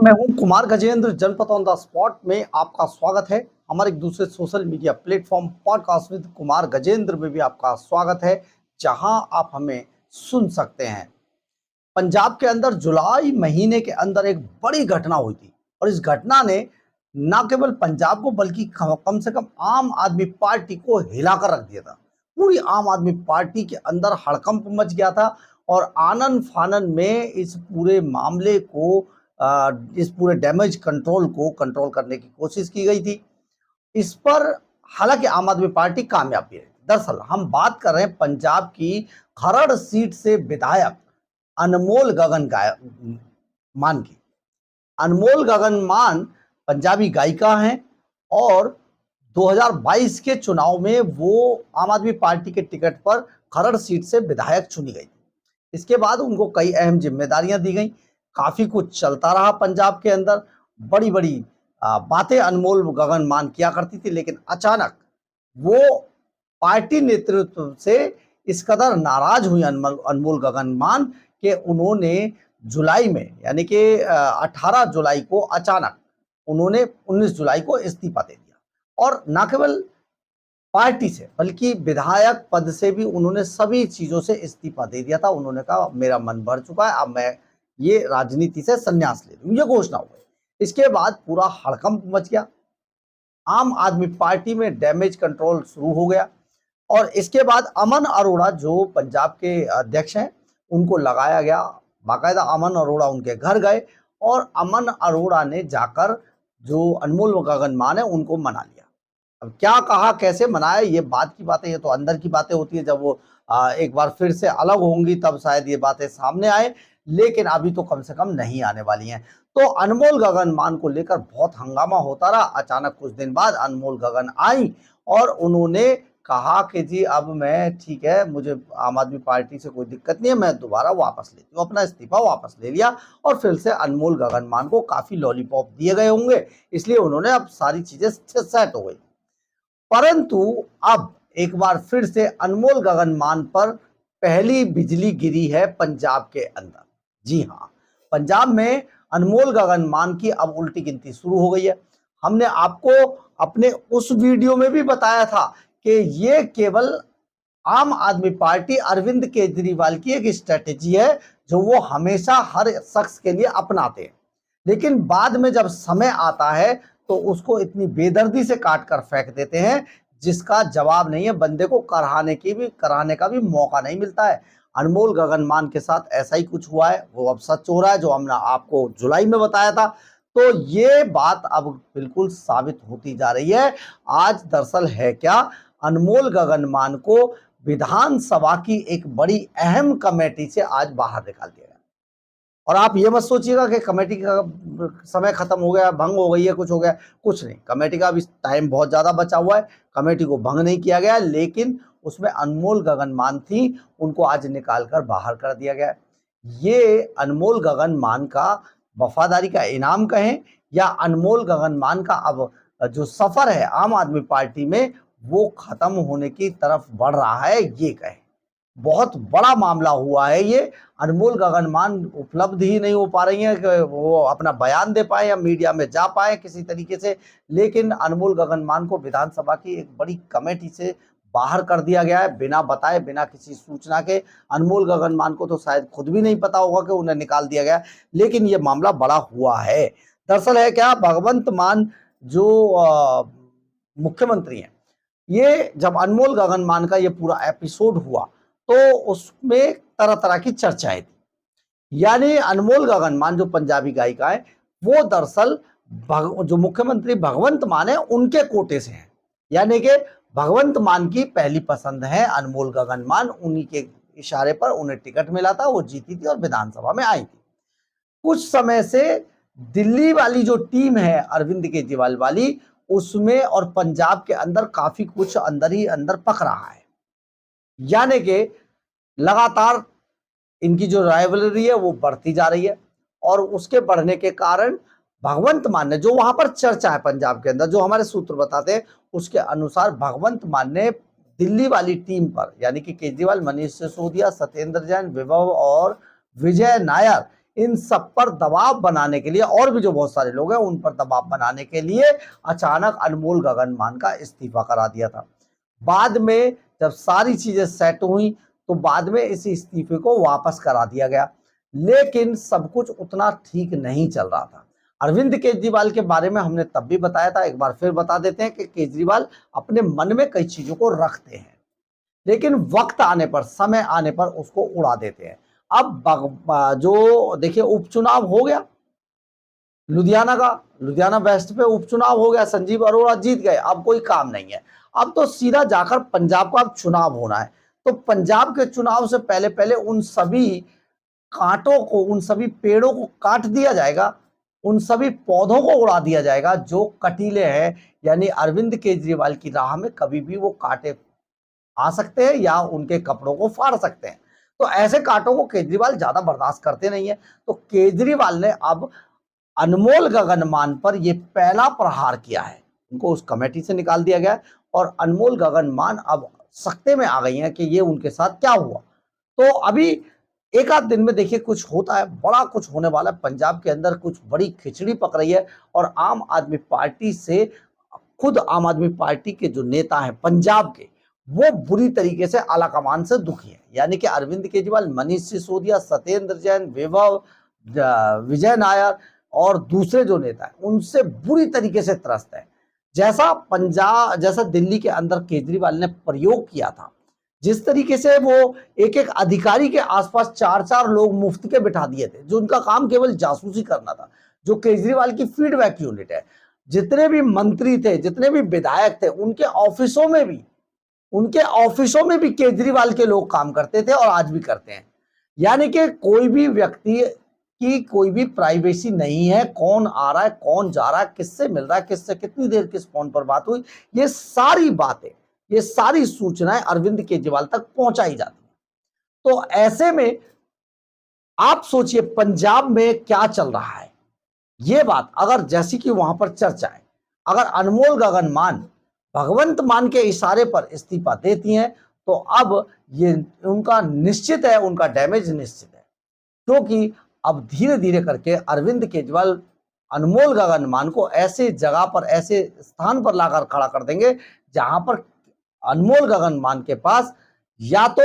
मैं हूं कुमार गजेंद्र। जनपद ऑन द स्पॉट में आपका स्वागत है। हमारे एक दूसरे social media platform podcast with Kumar Gajendra में भी आपका स्वागत है, जहां आप हमें सुन सकते हैं। पंजाब के अंदर जुलाई महीने के अंदर एक बड़ी घटना हुई थी और इस घटना ने न केवल पंजाब को बल्कि कम से कम आम आदमी पार्टी को हिलाकर रख दिया था। पूरी आम आदमी पार्टी के अंदर हड़कंप मच गया था और आनन फानन में इस पूरे मामले को इस पूरे डैमेज कंट्रोल को कंट्रोल करने की कोशिश की गई थी। इस पर हालांकि आम आदमी पार्टी कामयाब भी रही। दरअसल हम बात कर रहे हैं पंजाब की खरड़ सीट से विधायक अनमोल गगन मान की। अनमोल गगन मान पंजाबी गायिका हैं और 2022 के चुनाव में वो आम आदमी पार्टी के टिकट पर खरड़ सीट से विधायक चुनी गई थी। इसके बाद उनको कई अहम जिम्मेदारियां दी गई। काफी कुछ चलता रहा पंजाब के अंदर। बड़ी बड़ी बातें अनमोल गगन मान किया करती थी, लेकिन अचानक वो पार्टी नेतृत्व से इस कदर नाराज हुई अनमोल गगन मान कि उन्होंने जुलाई में यानी कि 18 जुलाई को अचानक उन्होंने 19 जुलाई को इस्तीफा दे दिया और न केवल पार्टी से बल्कि विधायक पद से भी उन्होंने सभी चीजों से इस्तीफा दे दिया था। उन्होंने कहा मेरा मन भर चुका है, अब मैं ये राजनीति से संन्यास ले लूं, ये घोषणा हो गई। इसके बाद पूरा हड़कंप मच गया। आम आदमी पार्टी में डैमेज कंट्रोल शुरू हो गया और इसके बाद अमन अरोड़ा जो पंजाब के अध्यक्ष हैं उनको लगाया गया। बाकायदा अमन अरोड़ा उनके घर गए और अमन अरोड़ा ने जाकर जो अनमोल गगन मान है उनको मना लिया। अब क्या कहा, कैसे मनाया, ये बात की बातें, ये तो अंदर की बातें होती है। जब वो एक बार फिर से अलग होंगी तब शायद ये बातें सामने आए, लेकिन अभी तो कम से कम नहीं आने वाली हैं। तो अनमोल गगन मान को लेकर बहुत हंगामा होता रहा। अचानक कुछ दिन बाद अनमोल गगन आई और उन्होंने कहा कि जी अब मैं ठीक है, मुझे आम आदमी पार्टी से कोई दिक्कत नहीं है, मैं दोबारा वापस लेती हूँ, अपना इस्तीफा वापस ले लिया। और फिर से अनमोल गगन मान को काफी लॉलीपॉप दिए गए होंगे, इसलिए उन्होंने अब सारी चीजें सेट हो गई। परंतु अब एक बार फिर से अनमोल गगन मान पर पहली बिजली गिरी है पंजाब के अंदर। जी हाँ, पंजाब में अनमोल गगन मान की अब उल्टी गिनती शुरू हो गई है। हमने आपको अपने उस वीडियो में भी बताया था कि ये केवल आम आदमी पार्टी अरविंद केजरीवाल की एक स्ट्रेटेजी है जो वो हमेशा हर शख्स के लिए अपनाते हैं, लेकिन बाद में जब समय आता है तो उसको इतनी बेदर्दी से काट कर फेंक देते हैं जिसका जवाब नहीं है। बंदे को कराने का भी मौका नहीं मिलता है। अनमोल गगन मान के साथ ऐसा ही कुछ हुआ है, वो अब सच हो रहा है जो हमने आपको जुलाई में बताया था। तो ये बात अब बिल्कुल साबित होती जा रही है। आज दरअसल है क्या, अनमोल गगन मान को विधानसभा की एक बड़ी अहम कमेटी से आज बाहर निकाल दिया गया। और आप ये मत सोचिएगा कि कमेटी का समय खत्म हो गया, भंग हो गई है, कुछ हो गया, कुछ नहीं। कमेटी का अभी टाइम बहुत ज्यादा बचा हुआ है, कमेटी को भंग नहीं किया गया, लेकिन उसमें अनमोल गगन मान थी, उनको आज निकाल कर बाहर कर दिया गया। ये अनमोल गगन मान का वफादारी का इनाम कहें या अनमोल गगन मान का अब जो सफर है आम आदमी पार्टी में वो खत्म होने की तरफ बढ़ रहा है, ये कहें। बहुत बड़ा मामला हुआ है ये। अनमोल गगन मान उपलब्ध ही नहीं हो पा रही है कि वो अपना बयान दे पाए या मीडिया में जा पाए किसी तरीके से, लेकिन अनमोल गगन मान को विधानसभा की एक बड़ी कमेटी से बाहर कर दिया गया है बिना बताए, बिना किसी सूचना के। अनमोल गगन मान को तो शायद खुद भी नहीं पता होगा कि उन्हें निकाल दिया गया, लेकिन ये मामला बड़ा हुआ है। दरअसल है क्या, भगवंत मान जो मुख्यमंत्री हैं, ये जब अनमोल गगन मान का ये पूरा एपिसोड हुआ तो उसमें तरह तरह की चर्चाएं थी। यानी अनमोल गगन मान जो पंजाबी गायिका है वो दरअसल जो मुख्यमंत्री भगवंत मान है उनके कोटे से हैं। यानी कि भगवंत मान की पहली पसंद है अनमोल गगन मान, उन्हीं के इशारे पर उन्हें टिकट मिला था, वो जीती थी और विधानसभा में आई थी। कुछ समय से दिल्ली वाली जो टीम है अरविंद केजरीवाल वाली, उसमें और पंजाब के अंदर काफी कुछ अंदर ही अंदर पक रहा है। यानी कि लगातार इनकी जो राइवलरी है वो बढ़ती जा रही है और उसके बढ़ने के कारण भगवंत मान ने, जो वहां पर चर्चा है पंजाब के अंदर, जो हमारे सूत्र बताते हैं उसके अनुसार भगवंत मान ने दिल्ली वाली टीम पर यानी कि केजरीवाल, मनीष सिसोदिया, सत्येंद्र जैन, विभव और विजय नायर, इन सब पर दबाव बनाने के लिए, और भी जो बहुत सारे लोग हैं उन पर दबाव बनाने के लिए अचानक अनमोल गगन मान का इस्तीफा करा दिया था। बाद में जब सारी चीजें सेट हुई तो बाद में इस इस्तीफे को वापस करा दिया गया, लेकिन सब कुछ उतना ठीक नहीं चल रहा था। अरविंद केजरीवाल के बारे में हमने तब भी बताया था, एक बार फिर बता देते हैं कि केजरीवाल अपने मन में कई चीजों को रखते हैं, लेकिन वक्त आने पर, समय आने पर उसको उड़ा देते हैं। अब जो देखिए उपचुनाव हो गया लुधियाना का, लुधियाना वेस्ट पे उपचुनाव हो गया, संजीव अरोड़ा जीत गए, अब कोई काम नहीं है। अब तो सीधा जाकर पंजाब का अब चुनाव होना है, तो पंजाब के चुनाव से पहले पहले उन सभी कांटों को, उन सभी पेड़ों को काट दिया जाएगा, उन सभी पौधों को उड़ा दिया जाएगा जो कटीले हैं, यानी अरविंद केजरीवाल की राह में कभी भी वो कांटे आ सकते हैं या उनके कपड़ों को फाड़ सकते हैं। तो ऐसे कांटों को केजरीवाल ज्यादा बर्दाश्त करते नहीं है। तो केजरीवाल ने अब अनमोल गगन मान पर यह पहला प्रहार किया है, उनको उस कमेटी से निकाल दिया गया और अनमोल गगन मान अब सख्ते में आ गई हैं कि ये उनके साथ क्या हुआ। तो अभी एक आध दिन में देखिए कुछ होता है, बड़ा कुछ होने वाला है। पंजाब के अंदर कुछ बड़ी खिचड़ी पक रही है और आम आदमी पार्टी से, खुद आम आदमी पार्टी के जो नेता हैं पंजाब के, वो बुरी तरीके से आलाकमान से दुखी है। यानी कि अरविंद केजरीवाल, मनीष सिसोदिया, सत्येंद्र जैन, वैभव, विजय नायर और दूसरे जो नेता हैं उनसे बुरी तरीके से त्रस्त है। जैसा दिल्ली के अंदर केजरीवाल ने प्रयोग किया था, जिस तरीके से वो एक एक अधिकारी के आसपास 4-4 लोग मुफ्त के बिठा दिए थे, जो उनका काम केवल जासूसी करना था, जो केजरीवाल की फीडबैक यूनिट है। जितने भी मंत्री थे, जितने भी विधायक थे, उनके ऑफिसों में भी केजरीवाल के लोग काम करते थे और आज भी करते हैं। यानी कि कोई भी व्यक्ति की कोई भी प्राइवेसी नहीं है, कौन आ रहा है, कौन जा रहा है, किससे मिल रहा है, किससे कितनी देर किस फोन पर बात हुई, ये सारी बातें, ये सारी सूचनाएं अरविंद केजरीवाल तक पहुंचाई जाती हैं। तो ऐसे में आप सोचिए पंजाब में क्या चल रहा है। ये बात अगर जैसी कि वहां पर चर्चा है, अगर अनमोल गगन मान भगवंत मान के इशारे पर इस्तीफा देती हैं तो अब ये उनका निश्चित है, उनका डैमेज निश्चित है, क्योंकि अब धीरे धीरे करके अरविंद केजरीवाल अनमोल गगन मान को ऐसे जगह पर, ऐसे स्थान पर लाकर खड़ा कर देंगे जहां पर अनमोल गगन मान के पास या तो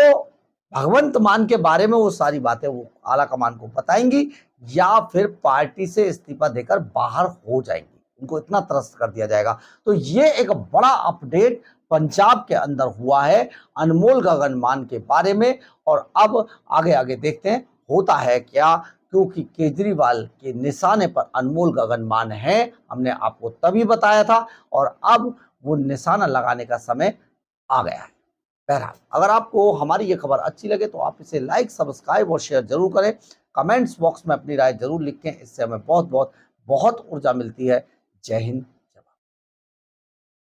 भगवंत मान के बारे में वो सारी बातें वो आला कमान को बताएंगी या फिर पार्टी से इस्तीफा देकर बाहर हो जाएंगी, उनको इतना त्रस्त कर दिया जाएगा। तो ये एक बड़ा अपडेट पंजाब के अंदर हुआ है अनमोल गगन मान के बारे में, और अब आगे आगे देखते हैं होता है क्या, क्योंकि केजरीवाल के निशाने पर अनमोल गगन मान है, हमने आपको तभी बताया था और अब वो निशाना लगाने का समय आ गया है। बहरहाल अगर आपको हमारी ये खबर अच्छी लगे तो आप इसे लाइक, सब्सक्राइब और शेयर जरूर करें। कमेंट्स बॉक्स में अपनी राय जरूर लिखें, इससे हमें बहुत बहुत बहुत ऊर्जा मिलती है। जय हिंद,